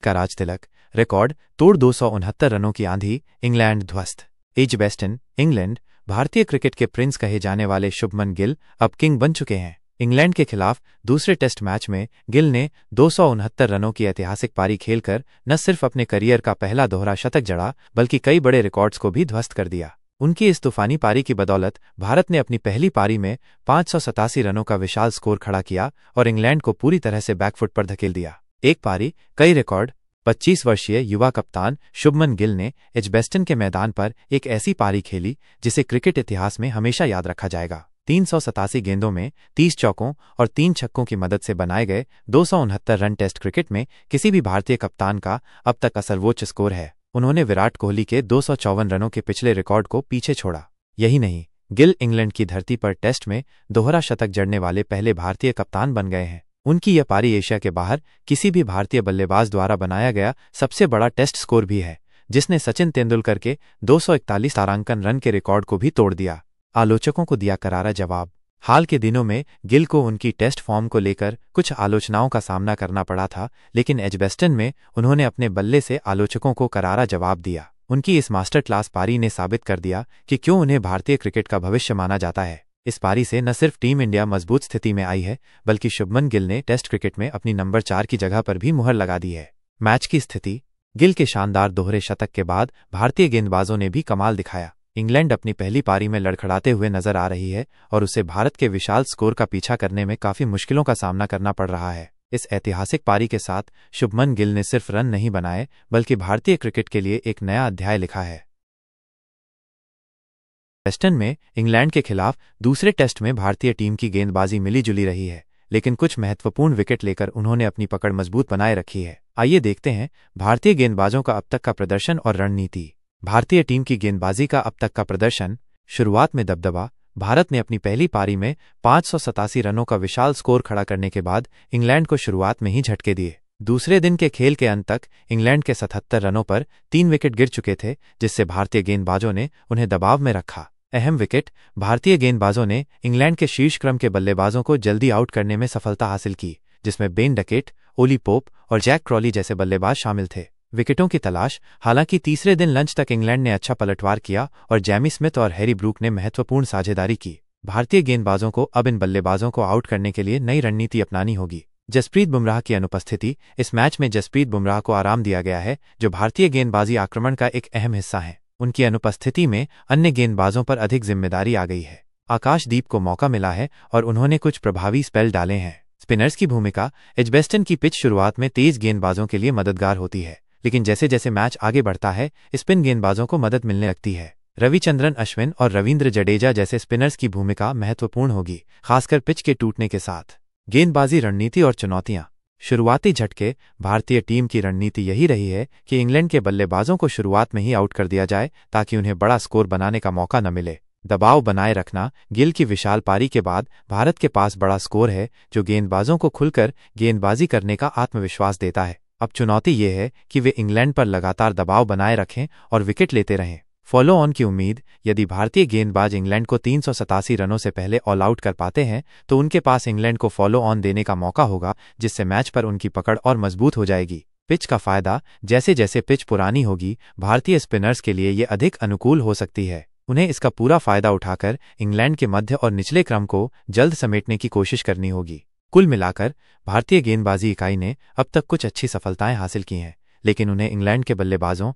का राजतिलक, रिकॉर्ड तोड़ 269 रनों की आंधी, इंग्लैंड ध्वस्त। Edgbaston, England. भारतीय क्रिकेट के प्रिंस कहे जाने वाले शुभमन गिल अब किंग बन चुके हैं। इंग्लैंड के खिलाफ दूसरे टेस्ट मैच में गिल ने 269 रनों की ऐतिहासिक पारी खेलकर न सिर्फ अपने करियर का पहला दोहरा शतक जड़ा, बल्कि कई बड़े रिकॉर्ड्स को भी ध्वस्त कर दिया। उनकी इस तूफानी पारी की बदौलत भारत ने अपनी पहली पारी में 587 रनों का विशाल स्कोर खड़ा किया और इंग्लैंड को पूरी तरह से बैकफुट पर धकेल दिया। एक पारी, कई रिकॉर्ड। 25 वर्षीय युवा कप्तान शुभमन गिल ने एजबेस्टन के मैदान पर एक ऐसी पारी खेली जिसे क्रिकेट इतिहास में हमेशा याद रखा जाएगा। 387 गेंदों में 30 चौकों और 3 छक्कों की मदद से बनाए गए 269 रन टेस्ट क्रिकेट में किसी भी भारतीय कप्तान का अब तक का सर्वोच्च स्कोर है। उन्होंने विराट कोहली के 254 रनों के पिछले रिकॉर्ड को पीछे छोड़ा। यही नहीं, गिल इंग्लैंड की धरती पर टेस्ट में दोहरा शतक जड़ने वाले पहले भारतीय कप्तान बन गए हैं। उनकी यह पारी एशिया के बाहर किसी भी भारतीय बल्लेबाज द्वारा बनाया गया सबसे बड़ा टेस्ट स्कोर भी है, जिसने सचिन तेंदुलकर के 241 तारांकन रन के रिकॉर्ड को भी तोड़ दिया। आलोचकों को दिया करारा जवाब। हाल के दिनों में गिल को उनकी टेस्ट फॉर्म को लेकर कुछ आलोचनाओं का सामना करना पड़ा था, लेकिन एजबेस्टन में उन्होंने अपने बल्ले से आलोचकों को करारा जवाब दिया। उनकी इस मास्टर क्लास पारी ने साबित कर दिया कि क्यों उन्हें भारतीय क्रिकेट का भविष्य माना जाता है। इस पारी से न सिर्फ टीम इंडिया मजबूत स्थिति में आई है, बल्कि शुभमन गिल ने टेस्ट क्रिकेट में अपनी नंबर 4 की जगह पर भी मुहर लगा दी है। मैच की स्थिति। गिल के शानदार दोहरे शतक के बाद भारतीय गेंदबाजों ने भी कमाल दिखाया। इंग्लैंड अपनी पहली पारी में लड़खड़ाते हुए नजर आ रही है और उसे भारत के विशाल स्कोर का पीछा करने में काफी मुश्किलों का सामना करना पड़ रहा है। इस ऐतिहासिक पारी के साथ शुभमन गिल ने सिर्फ रन नहीं बनाए, बल्कि भारतीय क्रिकेट के लिए एक नया अध्याय लिखा है। वेस्टर्न में इंग्लैंड के खिलाफ दूसरे टेस्ट में भारतीय टीम की गेंदबाजी मिली जुली रही है, लेकिन कुछ महत्वपूर्ण विकेट लेकर उन्होंने अपनी पकड़ मजबूत बनाए रखी है। आइए देखते हैं भारतीय गेंदबाजों का अब तक का प्रदर्शन और रणनीति। भारतीय टीम की गेंदबाजी का अब तक का प्रदर्शन। शुरुआत में दबदबा। भारत ने अपनी पहली पारी में 587 रनों का विशाल स्कोर खड़ा करने के बाद इंग्लैंड को शुरुआत में ही झटके दिए। दूसरे दिन के खेल के अंत तक इंग्लैंड के 77 रनों पर 3 विकेट गिर चुके थे, जिससे भारतीय गेंदबाजों ने उन्हें दबाव में रखा। अहम विकेट। भारतीय गेंदबाजों ने इंग्लैंड के शीर्ष क्रम के बल्लेबाजों को जल्दी आउट करने में सफलता हासिल की, जिसमें बेन डकेट, ओली पोप और जैक क्रॉली जैसे बल्लेबाज शामिल थे। विकेटों की तलाश। हालांकि तीसरे दिन लंच तक इंग्लैंड ने अच्छा पलटवार किया और जैमी स्मिथ और हैरी ब्रूक ने महत्वपूर्ण साझेदारी की। भारतीय गेंदबाजों को अब इन बल्लेबाजों को आउट करने के लिए नई रणनीति अपनानी होगी। जसप्रीत बुमराह की अनुपस्थिति। इस मैच में जसप्रीत बुमराह को आराम दिया गया है, जो भारतीय गेंदबाजी आक्रमण का एक अहम हिस्सा है। उनकी अनुपस्थिति में अन्य गेंदबाजों पर अधिक जिम्मेदारी आ गई है। आकाशदीप को मौका मिला है और उन्होंने कुछ प्रभावी स्पेल डाले हैं। स्पिनर्स की भूमिका। एजबेस्टन की पिच शुरुआत में तेज गेंदबाजों के लिए मददगार होती है, लेकिन जैसे जैसे मैच आगे बढ़ता है स्पिन गेंदबाजों को मदद मिलने लगती है। रविचंद्रन अश्विन और रवींद्र जडेजा जैसे स्पिनर्स की भूमिका महत्वपूर्ण होगी, खासकर पिच के टूटने के साथ। गेंदबाजी रणनीति और चुनौतियां। शुरुआती झटके। भारतीय टीम की रणनीति यही रही है कि इंग्लैंड के बल्लेबाजों को शुरुआत में ही आउट कर दिया जाए, ताकि उन्हें बड़ा स्कोर बनाने का मौका न मिले। दबाव बनाए रखना। गिल की विशाल पारी के बाद भारत के पास बड़ा स्कोर है, जो गेंदबाजों को खुलकर गेंदबाजी करने का आत्मविश्वास देता है। अब चुनौती ये है कि वे इंग्लैंड पर लगातार दबाव बनाए रखें और विकेट लेते रहें। फॉलो ऑन की उम्मीद। यदि भारतीय गेंदबाज इंग्लैंड को 387 रनों से पहले ऑल आउट कर पाते हैं, तो उनके पास इंग्लैंड को फॉलो ऑन देने का मौका होगा, जिससे मैच पर उनकी पकड़ और मजबूत हो जाएगी। पिच का फायदा। जैसे जैसे पिच पुरानी होगी, भारतीय स्पिनर्स के लिए ये अधिक अनुकूल हो सकती है। उन्हें इसका पूरा फायदा उठाकर इंग्लैंड के मध्य और निचले क्रम को जल्द समेटने की कोशिश करनी होगी। कुल मिलाकर भारतीय गेंदबाजी इकाई ने अब तक कुछ अच्छी सफलताएं हासिल की हैं, लेकिन उन्हें इंग्लैंड के बल्लेबाजों,